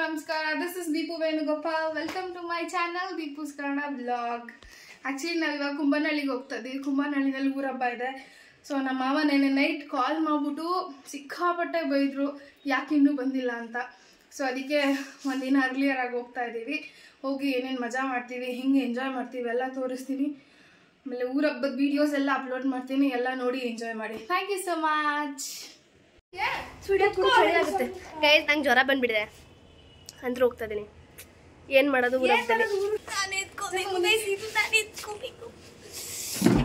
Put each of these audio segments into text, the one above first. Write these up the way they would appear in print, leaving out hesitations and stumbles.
ನಮಸ್ಕಾರ. This is Deepu Venugopal. Welcome to my channel Deepu's Kannada blog. Actually ನಾವು ಇವಾಗ ಕುಂಬನಹಳ್ಳಿಗೆ ಹೋಗ್ತಾ ಇದ್ದೀವಿ. ಕುಂಬನಹಳ್ಳಿನಲ್ಲಿ ಊರ ಹಬ್ಬ ಇದೆ. ಸೊ ನಮ್ಮ ಮಾವ ನೆನ್ನೆ ನೈಟ್ ಕಾಲ್ ಮಾಡಿಬಿಟ್ಟು ಸಿಕ್ಕಾಪಟ್ಟೆ ಬೈದರು ಯಾಕೆ ಇನ್ನೂ ಬಂದಿಲ್ಲ ಅಂತ. ಸೊ ಅದಕ್ಕೆ ಒಂದಿನ ಅರ್ಲಿಯರ್ ಆಗಿ ಹೋಗ್ತಾ ಇದ್ದೀವಿ. ಹೋಗಿ ಏನೇನು ಮಜಾ ಮಾಡ್ತೀವಿ, ಹೆಂಗೆ ಎಂಜಾಯ್ ಮಾಡ್ತೀವಿ ಎಲ್ಲ ತೋರಿಸ್ತೀನಿ. ಆಮೇಲೆ ಊರ ಹಬ್ಬದ ವೀಡಿಯೋಸ್ ಎಲ್ಲ ಅಪ್ಲೋಡ್ ಮಾಡ್ತೀನಿ. ಎಲ್ಲ ನೋಡಿ ಎಂಜಾಯ್ ಮಾಡಿ. Thank you so much. Guys ನಂಗೆ ಜ್ವರ ಬಂದ್ಬಿಟ್ಟಿದೆ ಅಂದ್ರೆ ಹೋಗ್ತಾ ಇದೀನಿ. ಏನ್ ಮಾಡೋದು ಊರಲ್ಲಿ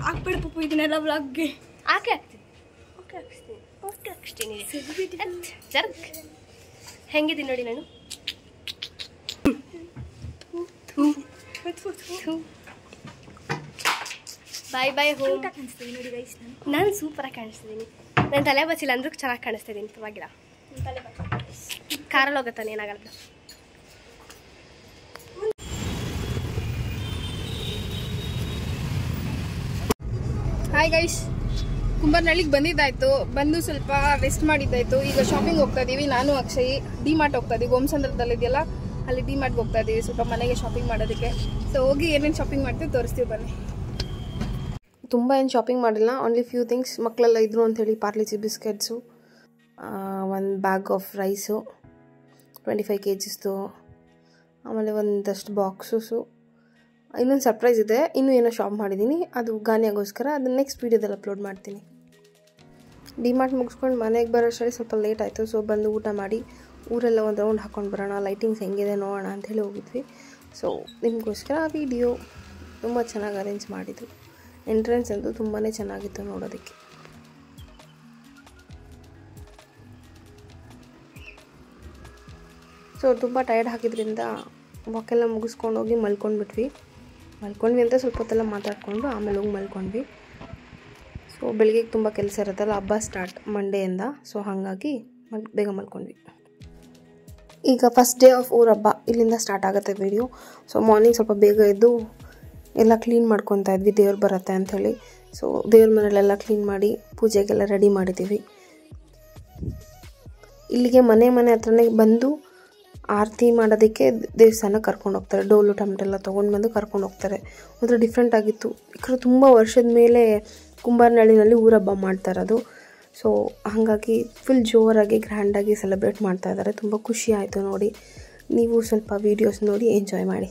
ಹಾಕ್ಬೇಡ ಪಪ್ಪು ಇದನ್ನೆಲ್ಲ ವ್ಲಾಗ್ಗೆ ಹಾಕ್ತೀನಿ ಜರ್ಕ್ ಹೆಂಗಿದ್ದೀನಿ ನೋಡಿ ನಾನು. ಬಾಯ್ ಬಾಯ್ ಹೋಮ್. ನಾನು ಸೂಪರಾಗಿ ಕಾಣಿಸ್ತಿದ್ದೀನಿ. ನಾನು ತಲೆ ಬಚ್ಚಿಲ್ಲ ಅಂದ್ರೂ ಚೆನ್ನಾಗಿ ಕಾಣಿಸ್ತಿದ್ದೀನಿ. ಪರವಾಗಿಲ್ಲ. ಕಾರಲ್ಲಿ ಹೋಗತ್ತಾನೆ ಏನಾಗಲ್ಲ. ಹಾಯ್ ಗೈಸ್, ಕುಂಬನಹಳ್ಳಿಗೆ ಬಂದಿದ್ದಾಯ್ತು. ಬಂದು ಸ್ವಲ್ಪ ರೆಸ್ಟ್ ಮಾಡಿದ್ದಾಯ್ತು. ಈಗ ಶಾಪಿಂಗ್ ಹೋಗ್ತಾ ಇದೀವಿ. ನಾನು ಅಕ್ಷಯ್ ಡಿ-ಮಾರ್ಟ್ ಹೋಗ್ತಾ ಇದೀವಿ. ಓಮ್ಸಂದ್ರದಲ್ಲಿ ಇದೆಯಲ್ಲ ಅಲ್ಲಿ ಡಿ-ಮಾರ್ಟ್ಗೆ ಹೋಗ್ತಾ ಇದೀವಿ ಸ್ವಲ್ಪ ಮನೆಗೆ ಶಾಪಿಂಗ್ ಮಾಡೋದಕ್ಕೆ. ಸೊ ಹೋಗಿ ಏನೇನು ಶಾಪಿಂಗ್ ಮಾಡ್ತೀವಿ ತೋರಿಸ್ತೀವಿ ಬನ್ನಿ. ತುಂಬ ಏನು ಶಾಪಿಂಗ್ ಮಾಡಿಲ್ಲ, ಓನ್ಲಿ ಫ್ಯೂ ಥಿಂಗ್ಸ್. ಮಕ್ಕಳೆಲ್ಲ ಇದ್ರು ಅಂಥೇಳಿ ಪಾರ್ಲಿಜಿ ಬಿಸ್ಕೆಟ್ಸು, ಒಂದು ಬ್ಯಾಗ್ ಆಫ್ ರೈಸು 25 kgsದು, ಆಮೇಲೆ ಒಂದಷ್ಟು ಬಾಕ್ಸಸ್ಸು. ಇನ್ನೊಂದು ಸರ್ಪ್ರೈಸ್ ಇದೆ, ಇನ್ನೂ ಏನೋ ಶಾಪ್ ಮಾಡಿದ್ದೀನಿ, ಅದು ಗಾನಿಯಾಗೋಸ್ಕರ. ಅದನ್ನ ನೆಕ್ಸ್ಟ್ ವೀಡಿಯೋದಲ್ಲಿ ಅಪ್ಲೋಡ್ ಮಾಡ್ತೀನಿ. ಡಿ-ಮಾರ್ಟ್ ಮುಗಿಸ್ಕೊಂಡು ಮನೆಗೆ ಬರೋಷ್ಟರಲ್ಲಿ ಸ್ವಲ್ಪ ಲೇಟ್ ಆಯಿತು. ಸೊ ಬಂದು ಊಟ ಮಾಡಿ ಊರೆಲ್ಲ ಒಂದು ರೌಂಡ್ ಹಾಕ್ಕೊಂಡು ಬರೋಣ, ಲೈಟಿಂಗ್ಸ್ ಹೆಂಗಿದೆ ನೋಡೋಣ ಅಂಥೇಳಿ ಹೋಗಿದ್ವಿ. ಸೊ ನಿಮಗೋಸ್ಕರ ಆ ವಿಡಿಯೋ ತುಂಬ ಚೆನ್ನಾಗಿ ಅರೇಂಜ್ ಮಾಡಿದ್ದು. ಎಂಟ್ರೆನ್ಸ್ ಅಂತೂ ತುಂಬಾ ಚೆನ್ನಾಗಿತ್ತು ನೋಡೋದಕ್ಕೆ. ಸೊ ತುಂಬ ಟಯರ್ಡ್ ಆಗಿದ್ದರಿಂದ ವಾಕೆಲ್ಲ ಮುಗಿಸ್ಕೊಂಡು ಹೋಗಿ ಮಲ್ಕೊಂಡ್ವಿ ಅಂತ ಸ್ವಲ್ಪ ಹೊತ್ತೆಲ್ಲ ಮಾತಾಡಿಕೊಂಡು ಆಮೇಲೆ ಹೋಗಿ ಮಲ್ಕೊಂಡ್ವಿ. ಸೊ ಬೆಳಿಗ್ಗೆ ತುಂಬ ಕೆಲಸ ಇರುತ್ತಲ್ಲ, ಹಬ್ಬ ಸ್ಟಾರ್ಟ್ ಮಂಡೆಯಿಂದ. ಸೊ ಹಾಗಾಗಿ ಬೇಗ ಮಲ್ಕೊಂಡ್ವಿ. ಈಗ ಫಸ್ಟ್ ಡೇ ಆಫ್ ಊರ ಹಬ್ಬ ಇಲ್ಲಿಂದ ಸ್ಟಾರ್ಟ್ ಆಗುತ್ತೆ ವಿಡಿಯೋ. ಸೊ ಮಾರ್ನಿಂಗ್ ಸ್ವಲ್ಪ ಬೇಗ ಎದ್ದು ಎಲ್ಲ ಕ್ಲೀನ್ ಮಾಡ್ಕೊತಾ ಇದ್ವಿ, ದೇವ್ರು ಬರುತ್ತೆ ಅಂಥೇಳಿ. ಸೊ ದೇವ್ರ ಮನೆಯಲ್ಲೆಲ್ಲ ಕ್ಲೀನ್ ಮಾಡಿ ಪೂಜೆಗೆಲ್ಲ ರೆಡಿ ಮಾಡಿದ್ದೀವಿ. ಇಲ್ಲಿಗೆ ಮನೆ ಹತ್ರನೇ ಬಂದು ಆರತಿ ಮಾಡೋದಕ್ಕೆ ದೇವಸ್ಥಾನಕ್ಕೆ ಕರ್ಕೊಂಡು ಹೋಗ್ತಾರೆ. ಡೋಲು ಟಮಟೆಲ್ಲ ತೊಗೊಂಡು ಬಂದು ಕರ್ಕೊಂಡು ಹೋಗ್ತಾರೆ. ಒಂಥರ ಡಿಫ್ರೆಂಟ್ ಆಗಿತ್ತು. ಈ ಕಡೆ ತುಂಬ ವರ್ಷದ ಮೇಲೆ ಕುಂಬಾರನಹಳ್ಳಿನಲ್ಲಿ ಊರ ಹಬ್ಬ ಮಾಡ್ತಾ ಇರೋದು. ಸೊ ಹಾಗಾಗಿ ಫುಲ್ ಜೋರಾಗಿ ಗ್ರ್ಯಾಂಡಾಗಿ ಸೆಲೆಬ್ರೇಟ್ ಮಾಡ್ತಾ ಇದ್ದಾರೆ. ತುಂಬ ಖುಷಿ ಆಯಿತು ನೋಡಿ. ನೀವು ಸ್ವಲ್ಪ ವೀಡಿಯೋಸ್ ನೋಡಿ ಎಂಜಾಯ್ ಮಾಡಿ.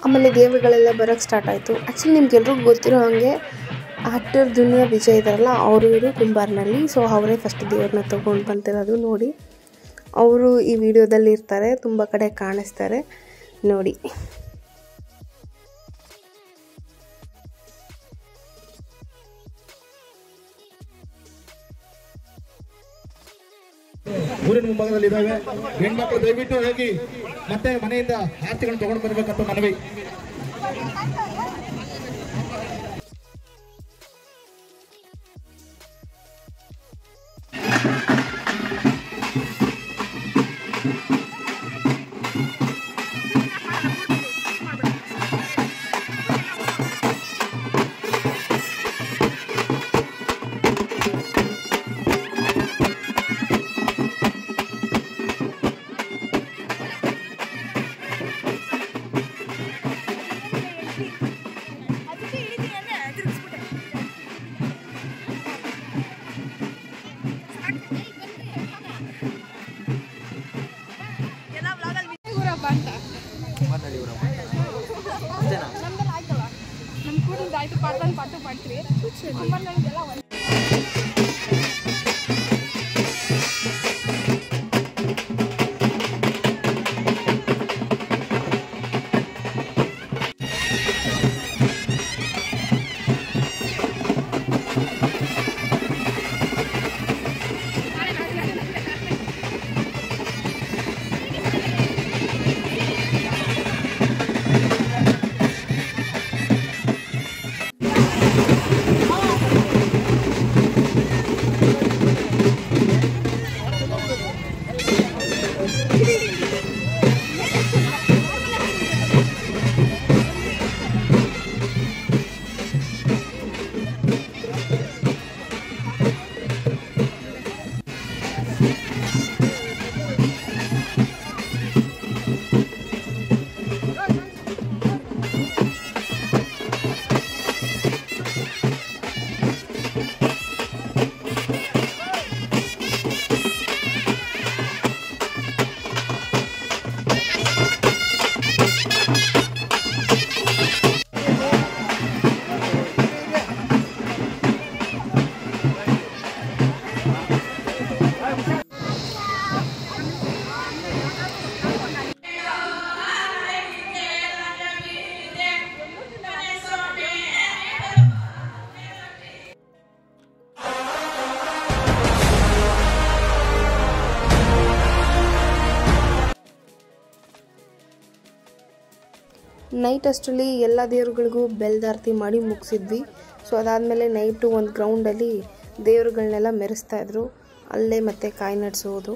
ಆಮೇಲೆ ದೇವರುಗಳೆಲ್ಲ ಬರೋಕ್ಕೆ ಸ್ಟಾರ್ಟ್ ಆಯಿತು. ಆ್ಯಕ್ಚುಲಿ ನಿಮ್ಗೆಲ್ರಿಗೂ ಗೊತ್ತಿರೋ ಹಾಗೆ ಆ್ಯಕ್ಟರ್ ದುನಿಯಾ ವಿಜಯ್ ಇದ್ದಾರಲ್ಲ, ಅವರು ಕುಂಬಾರನಲ್ಲಿ. ಸೊ ಅವರೇ ಫಸ್ಟ್ ದೇವ್ರನ್ನ ತೊಗೊಂಡು ಬಂತಿರೋದು ನೋಡಿ. ಅವರು ಈ ವಿಡಿಯೋದಲ್ಲಿ ಇರ್ತಾರೆ, ತುಂಬ ಕಡೆ ಕಾಣಿಸ್ತಾರೆ ನೋಡಿ. ಊರಿನ ಮುಂಭಾಗದಲ್ಲಿ ಇದ್ದಾವೆ. ಹೆಣ್ಮಕ್ಳು ದಯವಿಟ್ಟು ಹೋಗಿ ಮತ್ತೆ ಮನೆಯಿಂದ ಆರ್ತಿಗಳನ್ನು ತಗೊಂಡು ಬರ್ಬೇಕಂತ ಮನವಿ. ನಮ್ಮ ಕೂಡಿಂದ ಆಯ್ತು, ಪಾಠ ಮಾಡ್ತೀವಿ. ನೈಟ್ ಅಷ್ಟರಲ್ಲಿ ಎಲ್ಲ ದೇವ್ರುಗಳಿಗೂ ಬೆಲ್ದಾರತಿ ಮಾಡಿ ಮುಗಿಸಿದ್ವಿ. ಸೊ ಅದಾದಮೇಲೆ ನೈಟು ಒಂದು ಗ್ರೌಂಡಲ್ಲಿ ದೇವ್ರುಗಳನ್ನೆಲ್ಲ ಮೆರೆಸ್ತಾಯಿದ್ರು. ಅಲ್ಲೇ ಮತ್ತು ಕಾಯಿ ನಡ್ಸೋದು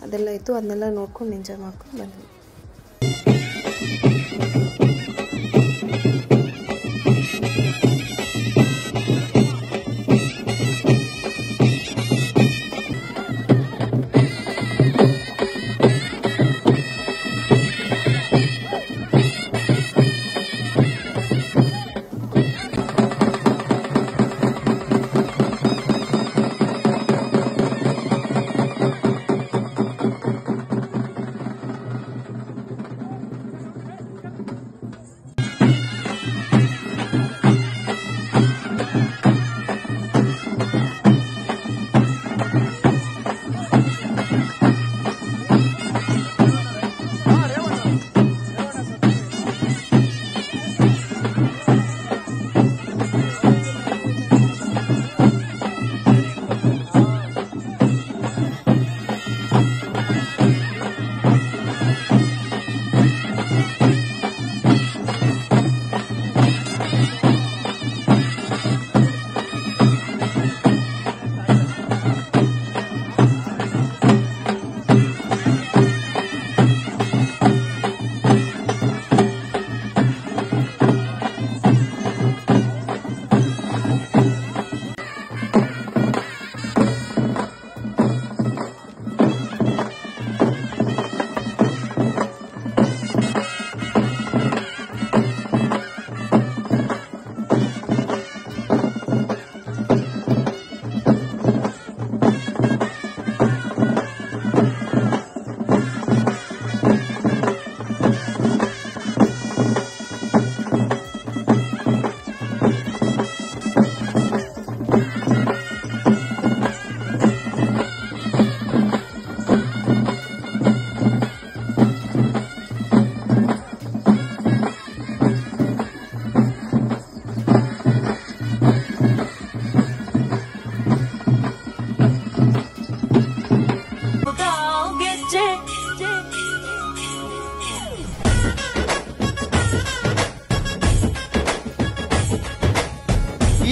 ಅದೆಲ್ಲ ಇತ್ತು. ಅದನ್ನೆಲ್ಲ ನೋಡ್ಕೊಂಡು ಎಂಜಾಯ್ ಮಾಡ್ಕೊಂಡು ಬಂದ್ವಿ.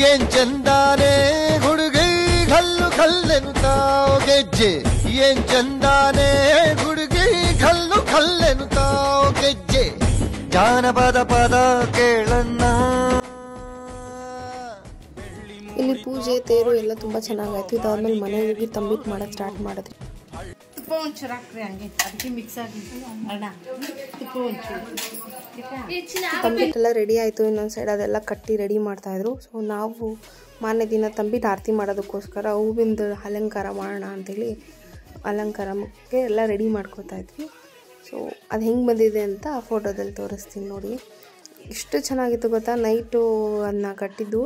ಏನ್ ಚಂದಾನೆ ಹುಡುಗಿ ಕಲ್ಲು ಕಲ್ಲೆನುತ್ತಾವ್ ಗೆಜ್ಜೆ, ಏನ್ ಚಂದಾನೆ ಹುಡುಗಿ ಕಲ್ಲು ಕಲ್ಲೆನುತ್ತಾವ್ ಗೆಜ್ಜೆ, ಜಾನಪದ ಪದ ಕೇಳನ್ನ. ಇಲ್ಲಿ ಪೂಜೆ ತೇರು ಎಲ್ಲ ತುಂಬ ಚೆನ್ನಾಗಾಯ್ತು. ಇದಾದ್ಮೇಲೆ ಮನೆಗೆ ಹೋಗಿ ತಂಬಿಟ್ಟು ಮಾಡೋದು ಸ್ಟಾರ್ಟ್ ಮಾಡಿದ್ವಿ. ತುಪ್ಪ ಒಂಚೂರು ಹಾಕ್ರಿ, ಹಂಗೆ ಅದಕ್ಕೆ ಮಿಕ್ಸ್ ಆಗಿ ಅಣ್ಣ ತುಪ್ಪ ಒಂಚೂರು. ತಂಬಿಟ್ಟೆಲ್ಲ ರೆಡಿ ಆಯಿತು. ಇನ್ನೊಂದು ಸೈಡ್ ಅದೆಲ್ಲ ಕಟ್ಟಿ ರೆಡಿ ಮಾಡ್ತಾಯಿದ್ರು. ಸೊ ನಾವು ಮಾರನೇ ದಿನ ತಂಬಿಟ್ಟು ಆರತಿ ಮಾಡೋದಕ್ಕೋಸ್ಕರ ಹೂವಿಂದ ಅಲಂಕಾರ ಮಾಡೋಣ ಅಂಥೇಳಿ ಅಲಂಕಾರಕ್ಕೆ ಎಲ್ಲ ರೆಡಿ ಮಾಡ್ಕೋತಾ ಇದ್ವಿ. ಸೊ ಅದು ಹೆಂಗೆ ಬಂದಿದೆ ಅಂತ ಫೋಟೋದಲ್ಲಿ ತೋರಿಸ್ತೀನಿ ನೋಡಿ. ಇಷ್ಟು ಚೆನ್ನಾಗಿತ್ತು ಗೊತ್ತಾ. ನೈಟು ಅದನ್ನ ಕಟ್ಟಿದ್ದು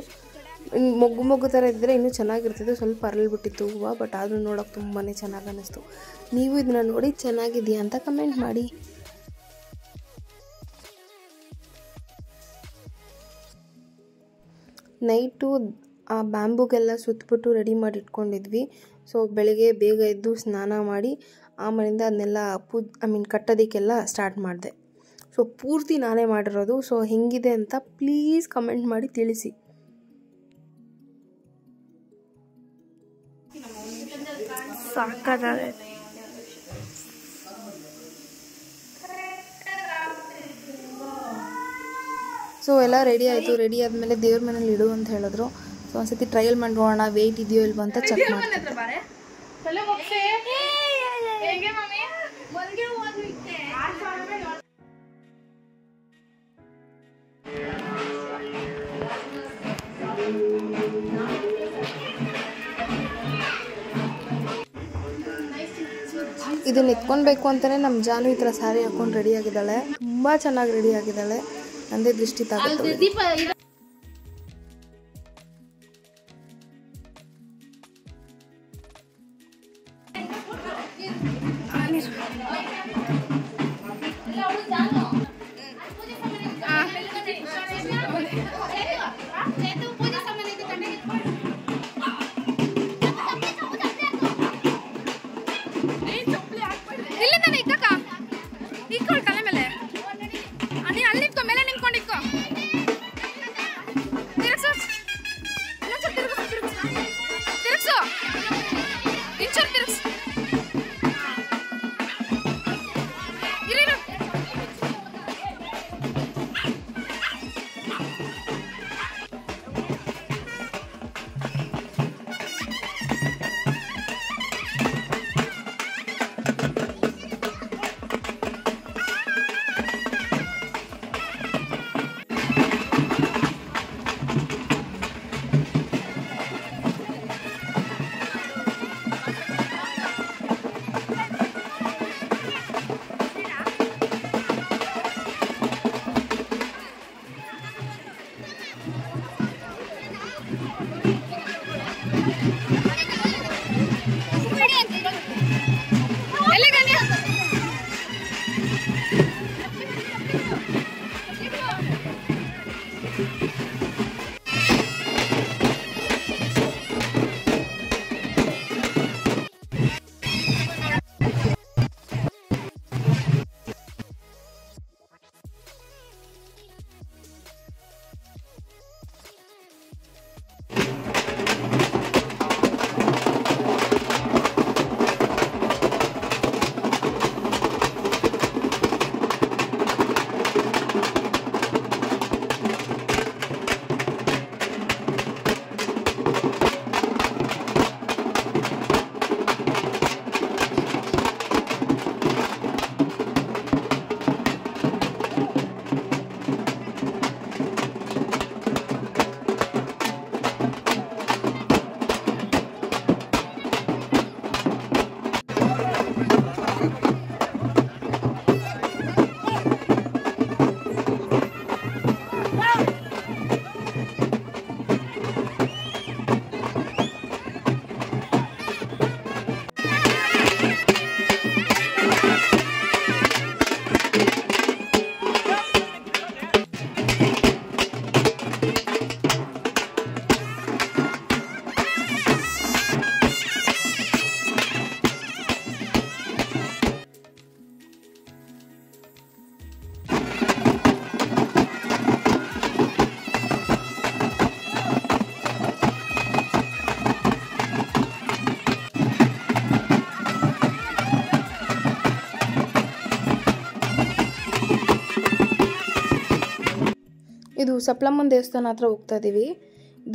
ಮೊಗ್ಗು ಮೊಗ್ಗು ಥರ ಇದ್ದರೆ ಇನ್ನೂ ಚೆನ್ನಾಗಿರ್ತಿತ್ತು. ಸ್ವಲ್ಪ ಅರಳ್ಬಿಟ್ಟಿತ್ತು ಹೂವು, ಬಟ್ ಆದರೂ ನೋಡೋಕೆ ತುಂಬಾ ಚೆನ್ನಾಗಿ ಅನ್ನಿಸ್ತು. ನೀವು ಇದನ್ನ ನೋಡಿ ಚೆನ್ನಾಗಿದೆಯಾ ಅಂತ ಕಮೆಂಟ್ ಮಾಡಿ. ನೈಟು ಆ ಬ್ಯಾಂಬೂಗೆಲ್ಲ ಸುತ್ತಬಿಟ್ಟು ರೆಡಿ ಮಾಡಿ ಇಟ್ಕೊಂಡಿದ್ವಿ. ಸೊ ಬೆಳಗ್ಗೆ ಬೇಗ ಎದ್ದು ಸ್ನಾನ ಮಾಡಿ ಆಮೇಲಿಂದ ಅದನ್ನೆಲ್ಲ ಕಟ್ಟೋದಕ್ಕೆಲ್ಲ ಸ್ಟಾರ್ಟ್ ಮಾಡಿದೆ. ಸೊ ಪೂರ್ತಿ ನಾನೇ ಮಾಡಿರೋದು. ಸೊ ಹೆಂಗಿದೆ ಅಂತ ಪ್ಲೀಸ್ ಕಮೆಂಟ್ ಮಾಡಿ ತಿಳಿಸಿ. ಸಾಕಾಗಿದೆ. ಸೊ ಎಲ್ಲ ರೆಡಿ ಆಯಿತು. ರೆಡಿ ಆದಮೇಲೆ ದೇವ್ರ ಮನೇಲಿ ಇಡು ಅಂತ ಹೇಳಿದ್ರು. ಸೊ ಒಂದ್ಸತಿ ಟ್ರಯಲ್ ಮಾಡಿ ನೋಡೋಣ ವೆಯ್ಟ್ ಇದೆಯೋ ಇಲ್ವೋ ಅಂತ ಚೆಕ್ ಮಾಡ್ತೀನಿ. ಇದನ್ನ ಎತ್ಕೊಳ್ಬೇಕು ಅಂತಲೇ ನಮ್ಮ ಜಾನು ಈ ಥರ ಸ್ಯಾರಿ ಹಾಕೊಂಡು ರೆಡಿ ಆಗಿದ್ದಾಳೆ. ತುಂಬ ಚೆನ್ನಾಗಿ ರೆಡಿ ಆಗಿದ್ದಾಳೆ. ನಂದೇ ದೃಷ್ಟಿ ತಾಗುತ್ತೆ. ಇಲ್ಲಿ ನಾನು ಇಕ್ಕಕ್ಕ ಇಕ್ಕೊಳ್ ತಲೆ ಮೇಲೆ ಅಲ್ಲಿ ಮೇಲೆ ನಿಂತ್ಕೊಂಡು ಸಪ್ಲಮ್ಮನ ದೇವಸ್ಥಾನ ಹತ್ರ ಹೋಗ್ತಾ ಇದ್ದೀವಿ.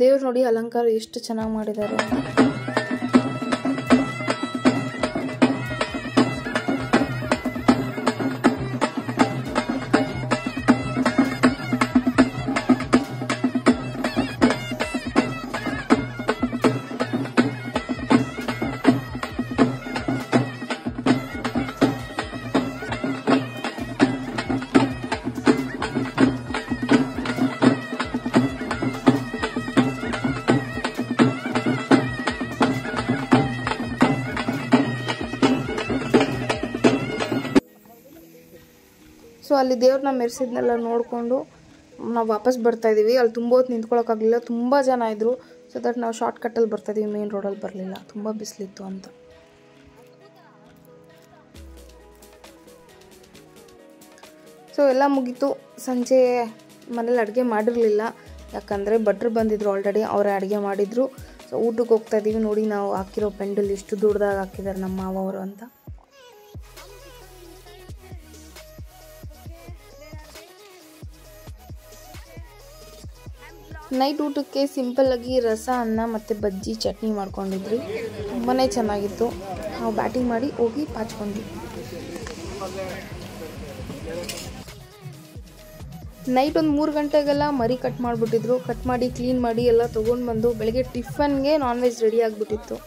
ದೇವ್ರು ನೋಡಿ ಅಲಂಕಾರ ಎಷ್ಟು ಚೆನ್ನಾಗಿ ಮಾಡಿದ್ದಾರೆ. ಸೊ ಅಲ್ಲಿ ದೇವ್ರನ್ನ ಮೆರೆಸಿದ್ನೆಲ್ಲ ನೋಡಿಕೊಂಡು ನಾವು ವಾಪಸ್ ಬರ್ತಾಯಿದ್ದೀವಿ. ಅಲ್ಲಿ ತುಂಬ ಹೊತ್ತು ನಿಂತ್ಕೊಳ್ಳೋಕ್ಕಾಗಲಿಲ್ಲ, ತುಂಬ ಜನ ಇದ್ದರು. ಸೊ ದಟ್ ನಾವು ಶಾರ್ಟ್ ಕಟ್ಟಲ್ಲಿ ಬರ್ತಾಯಿದ್ದೀವಿ, ಮೇನ್ ರೋಡಲ್ಲಿ ಬರಲಿಲ್ಲ, ತುಂಬ ಬಿಸಿಲಿತ್ತು ಅಂತ. ಸೊ ಎಲ್ಲ ಮುಗೀತು. ಸಂಜೆ ಮನೇಲಿ ಅಡುಗೆ ಮಾಡಿರಲಿಲ್ಲ, ಯಾಕಂದರೆ ಭಟ್ರು ಬಂದಿದ್ರು ಆಲ್ರೆಡಿ, ಅವರೇ ಅಡುಗೆ ಮಾಡಿದರು. ಸೊ ಊಟಕ್ಕೆ ಹೋಗ್ತಾಯಿದ್ದೀವಿ. ನೋಡಿ ನಾವು ಹಾಕಿರೋ ಪೆಂಡಲ್ ಎಷ್ಟು ದೊಡ್ಡದಾಗಿ ಹಾಕಿದ್ದಾರೆ ನಮ್ಮ ಮಾವವರು ಅಂತ. ನೈಟ್ ಊಟಕ್ಕೆ ಸಿಂಪಲ್ಲಾಗಿ ರಸ, ಅನ್ನ ಮತ್ತು ಬಜ್ಜಿ ಚಟ್ನಿ ಮಾಡ್ಕೊಂಡಿದ್ವಿ. ತುಂಬಾ ಚೆನ್ನಾಗಿತ್ತು. ನಾವು ಬ್ಯಾಟಿಂಗ್ ಮಾಡಿ ಹೋಗಿ ಪಾಚ್ಕೊಂಡ್ವಿ. ನೈಟ್ ಒಂದು 3 ಗಂಟೆಗೆಲ್ಲ ಮರಿ ಕಟ್ ಮಾಡಿಬಿಟ್ಟಿದ್ರು. ಕಟ್ ಮಾಡಿ ಕ್ಲೀನ್ ಮಾಡಿ ಎಲ್ಲ ತೊಗೊಂಡು ಬಂದು ಬೆಳಗ್ಗೆ ಟಿಫನ್ಗೆ ನಾನ್ ವೆಜ್ ರೆಡಿ ಆಗಿಬಿಟ್ಟಿತ್ತು.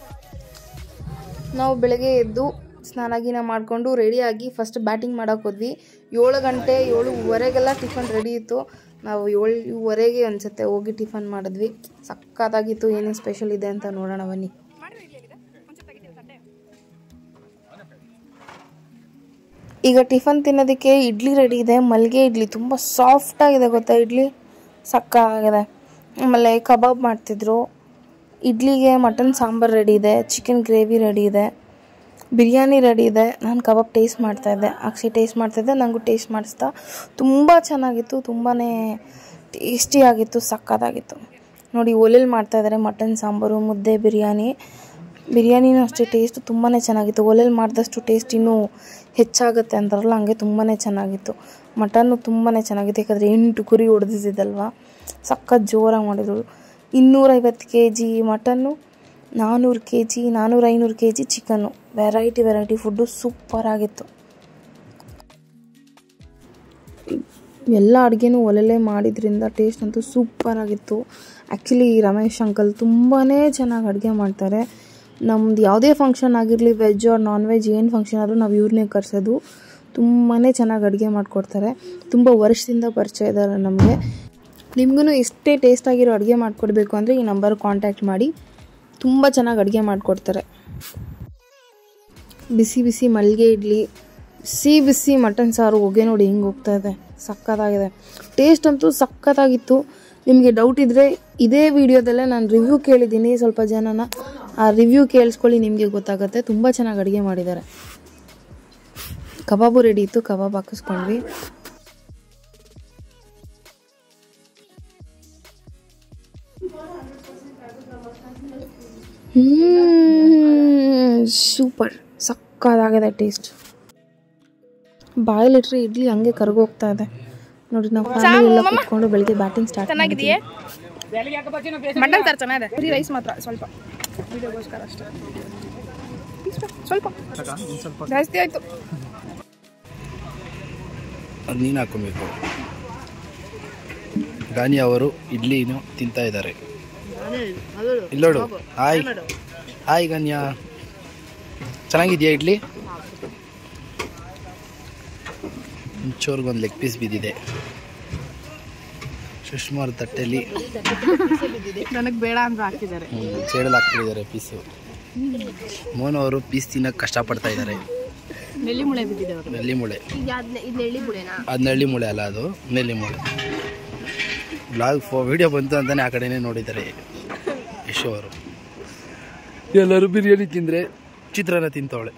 ನಾವು ಬೆಳಗ್ಗೆ ಎದ್ದು ಸ್ನಾನ ಗೀನ ಮಾಡಿಕೊಂಡು ರೆಡಿಯಾಗಿ ಫಸ್ಟ್ ಬ್ಯಾಟಿಂಗ್ ಮಾಡೋಕೆ ಹೋದ್ವಿ. 7:30 ಟಿಫನ್ ರೆಡಿ ಇತ್ತು. ನಾವು 7:15 ಅನಿಸುತ್ತೆ ಹೋಗಿ ಟಿಫನ್ ಮಾಡಿದ್ವಿ. ಸಕ್ಕತ್ತಾಗಿತ್ತು. ಏನೇನು ಸ್ಪೆಷಲ್ ಇದೆ ಅಂತ ನೋಡೋಣ ಬನ್ನಿ. ಈಗ ಟಿಫನ್ ತಿನ್ನೋದಕ್ಕೆ ಇಡ್ಲಿ ರೆಡಿ ಇದೆ. ಮಲ್ಲಿಗೆ ಇಡ್ಲಿ ತುಂಬ ಸಾಫ್ಟಾಗಿದೆ ಗೊತ್ತಾ, ಇಡ್ಲಿ ಸಕ್ಕತ್ತಾಗಿದೆ. ಆಮೇಲೆ ಕಬಾಬ್ ಮಾಡ್ತಿದ್ರು. ಇಡ್ಲಿಗೆ ಮಟನ್ ಸಾಂಬಾರು ರೆಡಿ ಇದೆ, ಚಿಕನ್ ಗ್ರೇವಿ ರೆಡಿ ಇದೆ, ಬಿರಿಯಾನಿ ರೆಡಿ ಇದೆ. ನಾನು ಕಬಾಬ್ ಟೇಸ್ಟ್ ಮಾಡ್ತಾಯಿದ್ದೆ, ಅಕ್ಷಯ್ ಟೇಸ್ಟ್ ಮಾಡ್ತಾಯಿದ್ದೆ, ನನಗೂ ಟೇಸ್ಟ್ ಮಾಡಿಸ್ತಾ. ತುಂಬ ಚೆನ್ನಾಗಿತ್ತು, ತುಂಬಾ ಟೇಸ್ಟಿಯಾಗಿತ್ತು, ಸಕ್ಕತ್ತಾಗಿತ್ತು. ನೋಡಿ ಒಲೆಯಲ್ಲಿ ಮಾಡ್ತಾಯಿದ್ದಾರೆ ಮಟನ್ ಸಾಂಬಾರು, ಮುದ್ದೆ, ಬಿರಿಯಾನಿನೂ ಅಷ್ಟೇ ಟೇಸ್ಟು ತುಂಬಾ ಚೆನ್ನಾಗಿತ್ತು. ಒಲೆಯಲ್ಲಿ ಮಾಡಿದಷ್ಟು ಟೇಸ್ಟ್ ಇನ್ನೂ ಹೆಚ್ಚಾಗುತ್ತೆ ಅಂತಾರಲ್ಲ, ಹಂಗೆ ತುಂಬಾ ಚೆನ್ನಾಗಿತ್ತು. ಮಟನ್ನು ತುಂಬಾ ಚೆನ್ನಾಗಿತ್ತು, ಯಾಕಂದರೆ 8 ಕುರಿ ಹೊಡೆದಿದ್ದಲ್ವ, ಸಕ್ಕತ್ ಜೋರಾಗಿ ಮಾಡಿದ್ರು. 250 kg mutton, 400 kg 400-500 kg chicken, variety food ಸೂಪರಾಗಿತ್ತು. ಎಲ್ಲ ಅಡುಗೆನೂ ಒಲೆಯಲ್ಲೇ ಮಾಡಿದ್ರಿಂದ ಟೇಸ್ಟ್ ಅಂತೂ ಸೂಪರಾಗಿತ್ತು. ಆ್ಯಕ್ಚುಲಿ ರಮೇಶ್ ಅಂಕಲ್ ತುಂಬಾ ಚೆನ್ನಾಗಿ ಅಡುಗೆ ಮಾಡ್ತಾರೆ. ನಮ್ದು ಯಾವುದೇ ಫಂಕ್ಷನ್ ಆಗಿರಲಿ, ವೆಜ್ ಆರ್ ನಾನ್ ವೆಜ್ ಏನು ಫಂಕ್ಷನ್ ಆದರೂ ನಾವು ಇವ್ರನ್ನೇ ಕರೆಸೋದು. ತುಂಬಾ ಚೆನ್ನಾಗಿ ಅಡುಗೆ ಮಾಡಿಕೊಡ್ತಾರೆ. ತುಂಬ ವರ್ಷದಿಂದ ಪರಿಚಯ ಇದ್ದಾರೆ ನಮಗೆ. ನಿಮಗೂ ಇಷ್ಟೇ ಟೇಸ್ಟಾಗಿರೋ ಅಡುಗೆ ಮಾಡಿಕೊಡ್ಬೇಕು ಅಂದರೆ ಈ ನಂಬರ್ ಕಾಂಟ್ಯಾಕ್ಟ್ ಮಾಡಿ. ತುಂಬ ಚೆನ್ನಾಗಿ ಅಡುಗೆ ಮಾಡಿಕೊಡ್ತಾರೆ. ಬಿಸಿ ಬಿಸಿ ಮಲ್ಲಿಗೆ ಇಡ್ಲಿ, ಬಿಸಿ ಮಟನ್ ಸಾರು, ಹೊಗೆ ನೋಡಿ ಹಿಂಗೆ ಹೋಗ್ತಾ ಇದೆ, ಸಕ್ಕತ್ತಾಗಿದೆ. ಟೇಸ್ಟ್ ಅಂತೂ ಸಕ್ಕತ್ತಾಗಿತ್ತು. ನಿಮಗೆ ಡೌಟ್ ಇದ್ದರೆ ಇದೇ ವಿಡಿಯೋದಲ್ಲೇ ನಾನು ರಿವ್ಯೂ ಕೇಳಿದ್ದೀನಿ ಸ್ವಲ್ಪ ಜನನ, ಆ ರಿವ್ಯೂ ಕೇಳಿಸ್ಕೊಳ್ಳಿ, ನಿಮಗೆ ಗೊತ್ತಾಗುತ್ತೆ. ತುಂಬ ಚೆನ್ನಾಗಿ ಅಡುಗೆ ಮಾಡಿದ್ದಾರೆ. ಕಬಾಬು ರೆಡಿ ಇತ್ತು, ಕಬಾಬ್ ಹಾಕಿಸ್ಕೊಂಡ್ವಿ. ಸೂಪರ್, ಸಕ್ಕತ್ತಾಗಿದೆ ಟೇಸ್ಟ್. ಬಾಯಲ್ಲಿಟ್ರೆ ಇಡ್ಲಿ ಹಂಗೆ ಕರ್ಗೋಗ್ತಾ ಇದೆ ನೋಡಿ. ನಾವು ಫ್ಯಾಮಿಲಿ ಎಲ್ಲ ಕೂತ್ಕೊಂಡು ಬೆಳಿಗ್ಗೆ ಬ್ಯಾಟಿಂಗ್ ಸ್ಟಾರ್ಟ್ ಮಾಡಿದ್ವಿ. ಮಟನ್ ಸಾರು ಚೆನ್ನಾಗಿದೆ, ಬರೀ ರೈಸ್ ಮಾತ್ರ ಸ್ವಲ್ಪ ವಿಡಿಯೋಗೋಸ್ಕರ ಅಷ್ಟೇ. ಸ್ವಲ್ಪ ಜಾಸ್ತಿ ಆಯಿತು. ಅದು ನೀನು ಹಾಕೊಬೇಕು. ಗಾನಿ ಅವರು ಇಡ್ಲಿನೂ ತಿಂತಾ ಇದ್ದಾರೆ. ಇಲ್ಲೋಡು. ಹಾಯ್ ಗಾನ್ಯ, ಚೆನ್ನಾಗಿದೆಯಾ ಇಡ್ಲಿ? ಒಂಚೂರ್ಗೊಂದು ಲೆಗ್ ಪೀಸ್ ಬಿದ್ದಿದೆ. ಸುಷ್ಮಾರ್ ತಟ್ಟೆಯಲ್ಲಿ ನನಗೆ ಬೇಡ ಅಂದ್ರೆ ಹಾಕಿದ್ದಾರೆ, ಸೇಡಲ್ಲಿ ಹಾಕ್ತಿದ್ದಾರೆ ಪೀಸು. ಮೋನು ಅವರು ಪೀಸ್ ತಿನ್ನಕ್ಕೆ ಕಷ್ಟಪಡ್ತಾ ಇದ್ದಾರೆ. ನೆಲ್ಲಿಮೂಳೆ ಬಿದ್ದಿದೆ. ನೆಲ್ಲಿಮೂಳೆ ಅದು ನೆಲ್ಲಿಮೂಳೆ ಅಲ್ಲ, ಅದು ನೆಲ್ಲಿಮೂಳೆ. ಬ್ಲಾಗ್ ವಿಡಿಯೋ ಬಂತು ಅಂತಲೇ ಆ ಕಡೆನೇ ನೋಡಿದ್ದಾರೆ ಯಶು ಅವರು. ಎಲ್ಲರೂ ಬಿರಿಯಾನಿ ತಿಂದರೆ ಚಿತ್ರಾನ್ನ ತಿಂತವಳೆ.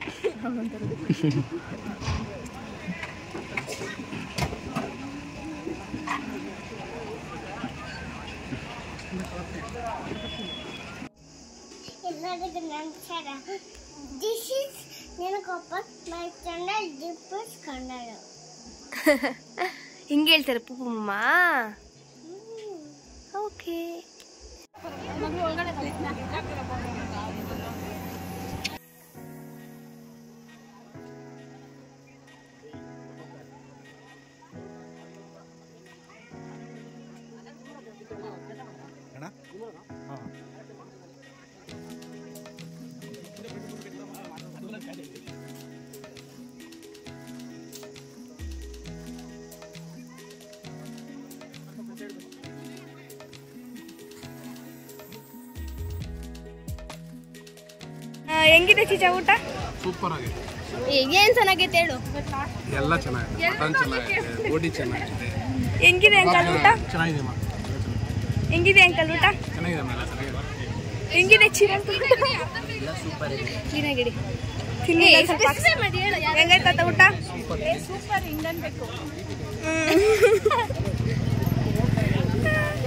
ಹಿಂಗೆ ಹೇಳ್ತಾರೆ ಪುಪ್ಪಮ್ಮ. ಓಕೆ. ಹೆಂಗಿದೆ ಚೀಚಾ ಊಟ? ಸೂಪರ್ ಆಗಿದೆ. ಏನ್ ಚೆನ್ನಾಗೈತೆ ಹೇಳು. ಎಲ್ಲ ಚೆನ್ನಾಗಿದೆ, ಮಟನ್ ಚೆನ್ನಾಗಿದೆ, ಗೋಡಿ ಚೆನ್ನಾಗಿದೆ. ಹೆಂಗಿದೆ ಅಂಕಲ್ ಊಟ? ಚೆನ್ನಾಗಿದೆ. ಹೆಂಗಿದೆ ಅಂಕಲ್ ಊಟ? ಚೆನ್ನಾಗಿದೆ. ಹೆಂಗಿದೆ ಚಿರಂತ? ಕ್ಲೀನಾಗಿಡಿ. ಹೆಂಗೈತ ಊಟ? ಸೂಪರ್ ಹಿಂಗನ್ಬೇಕು.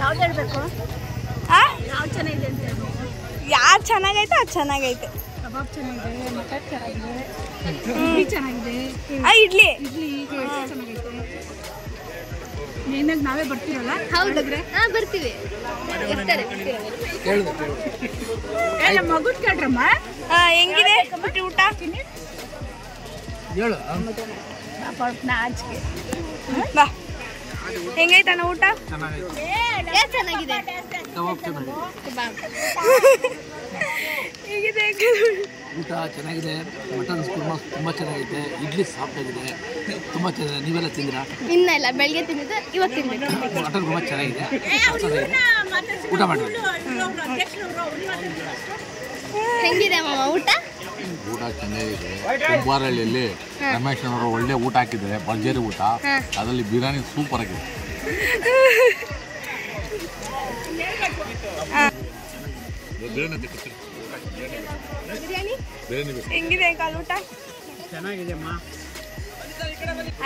ಯಾವ್ದು ಹೇಳ್ಬೇಕು? ಯಾವ್ದು ಚೆನ್ನಾಗಿದೆ ಅಂತ ಹೇಳ್ಬೇಕು. ಯಾರು ಚೆನ್ನಾಗೈತೆ ಅದು ಚೆನ್ನಾಗೈತೆ. ಕಬಾಬ್ ಚೆನ್ನಾಗಿದೆ, ಮಟನ್ ಚೆನ್ನಾಗಿದೆ, ಇಡ್ಲಿ ಚೆನ್ನಾಗಿದೆ. ಇಡ್ಲಿ ಚೆನ್ನಾಗೈತೆ. ಮೇನಾಗಿ ನಾವೇ ಬರ್ತೀರಲ್ಲ? ಹೌದಾದ್ರೆ ಬರ್ತೀವಿ. ಮಗುದ್ ಕೇಳ್ರಮ್ಮ. ಹೆಂಗಿದೆ ಊಟ? ಹೇಳು. ನಾಚಿಕೆ. ಬಾ. ಹೆಂಗೈತಣ್ಣ ಊಟ? ಚೆನ್ನಾಗಿದೆ. ಕಬಾಬ್ ಚೆನ್ನಾಗಿದೆ. ಹೇಗಿದೆ ಊಟ ಚೆನ್ನಾಗಿದೆ. ಮಟನ್ ಕುರ್ಮಾ ತುಂಬ ಚೆನ್ನಾಗಿದೆ. ಇಡ್ಲಿ ಸಾಫ್ಟ್ ಆಗಿದೆ, ತುಂಬ ಚೆನ್ನಾಗಿದೆ. ನೀವೆಲ್ಲ ತಿಂದಿರಾ? ಇನ್ನ ಇಲ್ಲ, ಬೆಳಗ್ಗೆ ತಿಂದಿದ್ದು ಇವತ್ತು ತಿನ್ಬೇಕು. ಮಟನ್ ಕುರ್ಮಾ ಚೆನ್ನಾಗಿದೆ. ಊಟ ಮಾಡಿ. ಹೆಂಗಿದೆ ಮಾಮ ಊಟ? ಊಟ ಚೆನ್ನಾಗಿದೆ. ಕುಂಬಾರಳ್ಳಿಯಲ್ಲಿ ರಮೇಶ್ನವರು ಒಳ್ಳೆ ಊಟ ಹಾಕಿದ್ದಾರೆ, ಭರ್ಜರಿ ಊಟ. ಅದರಲ್ಲಿ ಬಿರಿಯಾನಿ ಸೂಪರ್ ಆಗಿದೆ. ಹೆಂಗಿದೆ ಅಂಕಲ್ ಊಟ? ಚೆನ್ನಾಗಿದೆ.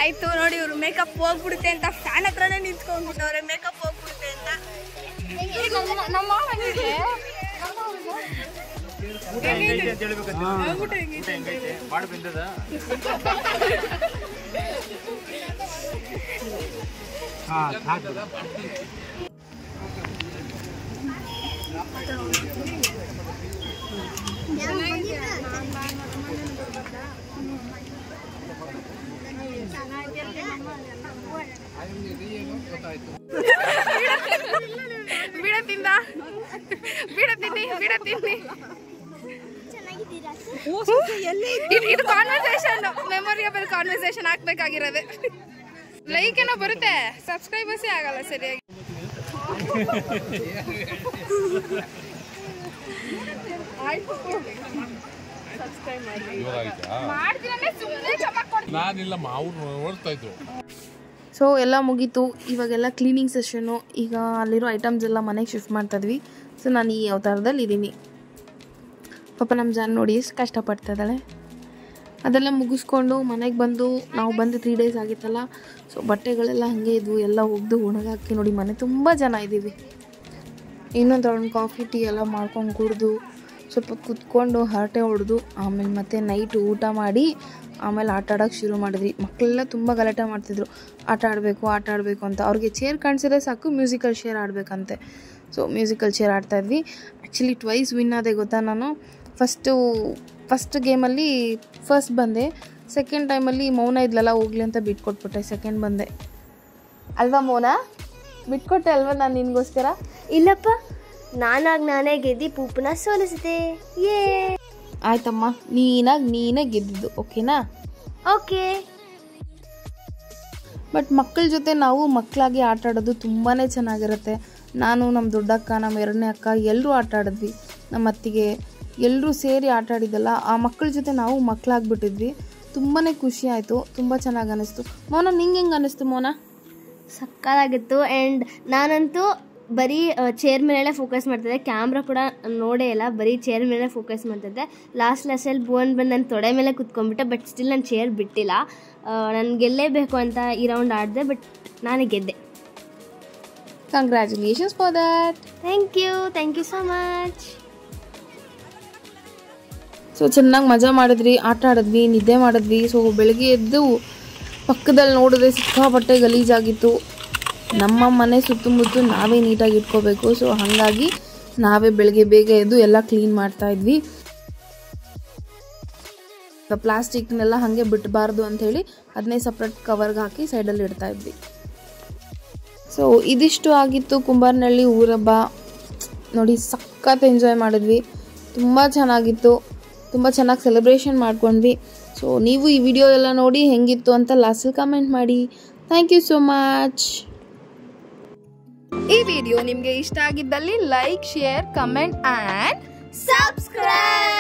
ಆಯ್ತು ನೋಡಿ, ಇವ್ರು ಮೇಕಪ್ ಹೋಗ್ಬಿಡುತ್ತೆ ಅಂತ ಫ್ಯಾನ್ ಹತ್ರನೇ ನಿಂತ್ಕೊಂಡ್ಬಿಟ್ಟವ್ರೆ. ಮೇಕಪ್ ಹೋಗ್ಬಿಡುತ್ತೆ ಅಂತ. ನಮ್ಮ ಇದು ಕಾನ್ವರ್ಸೇಷನ್, ಮೆಮೊರಿಯಬಲ್ ಕಾನ್ವರ್ಸೇಷನ್ ಹಾಕ್ಬೇಕಾಗಿರೋದು. ಲೈಕ್ ಏನೋ ಬರುತ್ತೆ, ಸಬ್ಸ್ಕ್ರೈಬರ್ಸೇ ಆಗಲ್ಲ ಸರಿಯಾಗಿ. ಸೊ ಎಲ್ಲ ಮುಗೀತು. ಇವಾಗೆಲ್ಲ ಕ್ಲೀನಿಂಗ್ ಸೆಷನ್ನು. ಈಗ ಅಲ್ಲಿರೋ ಐಟಮ್ಸ್ ಎಲ್ಲ ಮನೆಗೆ ಶಿಫ್ಟ್ ಮಾಡ್ತಾಯಿದ್ವಿ. ಸೊ ನಾನು ಈ ಅವತಾರದಲ್ಲಿ ಇದ್ದೀನಿ. ಪಾಪ ನಮ್ಮ ಜನ ನೋಡಿ ಎಷ್ಟು ಕಷ್ಟಪಡ್ತಾ ಇದ್ದಾಳೆ. ಅದೆಲ್ಲ ಮುಗಿಸ್ಕೊಂಡು ಮನೆಗೆ ಬಂದು ನಾವು ಬಂದು 3 days ಆಗಿತ್ತಲ್ಲ. ಸೊ ಬಟ್ಟೆಗಳೆಲ್ಲ ಹಾಗೆ ಇದ್ವು, ಎಲ್ಲ ಒಗ್ದು ಒಣಗಾಕಿ ನೋಡಿ ಮನೆ ತುಂಬ ಜನ ಇದ್ದೀವಿ. ಇನ್ನೊಂದು ರೌಂಡ್ ಕಾಫಿ ಟೀ ಎಲ್ಲ ಮಾಡ್ಕೊಂಡು ಕುಡಿದು ಸ್ವಲ್ಪ ಕುತ್ಕೊಂಡು ಹರಟೆ ಹೊಡೆದು ಆಮೇಲೆ ಮತ್ತೆ ನೈಟ್ ಊಟ ಮಾಡಿ ಆಮೇಲೆ ಆಟ ಆಡೋಕ್ಕೆ ಶುರು ಮಾಡಿದ್ವಿ. ಮಕ್ಕಳೆಲ್ಲ ತುಂಬ ಗಲಾಟೆ ಮಾಡ್ತಿದ್ರು, ಆಟ ಆಡಬೇಕು ಅಂತ. ಅವ್ರಿಗೆ ಚೇರ್ ಕಾಣಿಸಿದ್ರೆ ಸಾಕು ಮ್ಯೂಸಿಕಲ್ ಚೇರ್ ಆಡಬೇಕಂತೆ. ಸೊ ಮ್ಯೂಸಿಕಲ್ ಚೇರ್ ಆಡ್ತಾಯಿದ್ವಿ. ಆ್ಯಕ್ಚುಲಿ ಟ್ವೈಸ್ ವಿನ್ ಆದೆ ಗೊತ್ತಾ ನಾನು. ಫಸ್ಟ್ ಗೇಮಲ್ಲಿ ಫಸ್ಟ್ ಬಂದೆ, ಸೆಕೆಂಡ್ ಟೈಮಲ್ಲಿ ಮೌನ ಇದ್ಲಲ್ಲ ಹೋಗ್ಲಿ ಅಂತ ಬಿಟ್ಕೊಟ್ಬಿಟ್ಟೆ, ಸೆಕೆಂಡ್ ಬಂದೆ ಅಲ್ವಾ ಮೌನ? ಬಿಟ್ಕೊಟ್ಟೆ ಅಲ್ವಾ ನಾನು ನಿನಗೋಸ್ಕರ? ಇಲ್ಲಪ್ಪ, ನಾನೇ ಗೆದ್ದು ಪೂಪನ ಸೋಲಿಸಿದೆ. ಆಯ್ತಮ್ಮ, ನೀನೇ ಗೆದ್ದಿದ್ದು, ಓಕೆನಾ? ಓಕೆ. ಬಟ್ ಮಕ್ಕಳ ಜೊತೆ ನಾವು ಮಕ್ಕಳಾಗಿ ಆಟ ಆಡೋದು ತುಂಬಾ ಚೆನ್ನಾಗಿರುತ್ತೆ. ನಾನು, ನಮ್ಮ ದೊಡ್ಡಕ್ಕ, ನಮ್ಮ 2ನೇ ಅಕ್ಕ ಎಲ್ಲರೂ ಆಟ ಆಡಿದ್ವಿ. ನಮ್ಮ ಅತ್ತಿಗೆ ಎಲ್ಲರೂ ಸೇರಿ ಆಟ ಆಡಿದ್ದಲ್ಲ, ಆ ಮಕ್ಕಳ ಜೊತೆ ನಾವು ಮಕ್ಕಳಾಗ್ಬಿಟ್ಟಿದ್ವಿ. ತುಂಬಾ ಖುಷಿ ಆಯಿತು, ತುಂಬ ಚೆನ್ನಾಗಿ ಅನ್ನಿಸ್ತು. ಮೌನ, ನಿಂಗೆ ಹೆಂಗೆ ಅನ್ನಿಸ್ತು ಮೌನ? ಸಕ್ಕತ್ತಾಗಿತ್ತು. ಆ್ಯಂಡ್ ನಾನಂತೂ ಬರೀ ಚೇರ್ ಮೇಲೆಲ್ಲ ಫೋಕಸ್ ಮಾಡ್ತಿದ್ದೆ, ಕ್ಯಾಮ್ರಾ ಕೂಡ ನೋಡೇ ಇಲ್ಲ, ಬರೀ ಚೇರ್ ಮೇಲೆ ಫೋಕಸ್ ಮಾಡ್ತಿದ್ದೆ. ಲಾಸ್ಟಲ್ಲಿ ಭುವನ್ ಬಂದು ನನ್ನ ತೊಡೆ ಮೇಲೆ ಕುತ್ಕೊಂಡ್ಬಿಟ್ಟೆ. ಬಟ್ ಸ್ಟಿಲ್ ನಾನು ಚೇರ್ ಬಿಟ್ಟಿಲ್ಲ. ನಾನು ಗೆಲ್ಲೇಬೇಕು ಅಂತ ಈ ರೌಂಡ್ ಆಡಿದೆ, ಬಟ್ ನಾನೇ ಗೆದ್ದೆ. Congratulations for that. Thank you so much. So ಚೆನ್ನಾಗಿ ಮಜಾ ಮಾಡಿದ್ವಿ, ಆಟ ಆಡಿದ್ವಿ, ನಿದ್ದೆ ಮಾಡಿದ್ವಿ. ಸೊ ಬೆಳಗ್ಗೆ ಎದ್ದು ಪಕ್ಕದಲ್ಲಿ ನೋಡಿದ್ರೆ ಸಿಕ್ಕಾಪಟ್ಟೆ ಗಲೀಜಾಗಿತ್ತು. ನಮ್ಮ ಮನೆ ಸುತ್ತಮುತ್ತ ನಾವೇ ನೀಟಾಗಿ ಇಟ್ಕೋಬೇಕು. ಸೊ ಹಾಗಾಗಿ ನಾವೇ ಬೆಳಗ್ಗೆ ಬೇಗ ಎದ್ದು ಎಲ್ಲ ಕ್ಲೀನ್ ಮಾಡ್ತಾಯಿದ್ವಿ. ಪ್ಲಾಸ್ಟಿಕ್ನೆಲ್ಲ ಹಾಗೆ ಬಿಟ್ಟಬಾರ್ದು ಅಂಥೇಳಿ ಅದನ್ನೇ ಸಪ್ರೇಟ್ ಕವರ್ಗೆ ಹಾಕಿ ಸೈಡಲ್ಲಿ ಇಡ್ತಾಯಿದ್ವಿ. ಸೊ ಇದಿಷ್ಟು ಆಗಿತ್ತು ಕುಂಬಾರನಹಳ್ಳಿ ಊರಹಬ್ಬ. ನೋಡಿ ಸಖತ್ ಎಂಜಾಯ್ ಮಾಡಿದ್ವಿ, ತುಂಬ ಚೆನ್ನಾಗಿತ್ತು, ತುಂಬ ಚೆನ್ನಾಗಿ ಸೆಲೆಬ್ರೇಷನ್ ಮಾಡ್ಕೊಂಡ್ವಿ. ಸೊ ನೀವು ಈ ವಿಡಿಯೋ ಎಲ್ಲ ನೋಡಿ ಹೆಂಗಿತ್ತು ಅಂತ ಲಾಸ್ಟಲ್ಲಿ ಕಮೆಂಟ್ ಮಾಡಿ. Thank you so much. ಈ ವಿಡಿಯೋ ನಿಮಗೆ ಇಷ್ಟ ಆಗಿದ್ದಲ್ಲಿ like, share, comment and subscribe.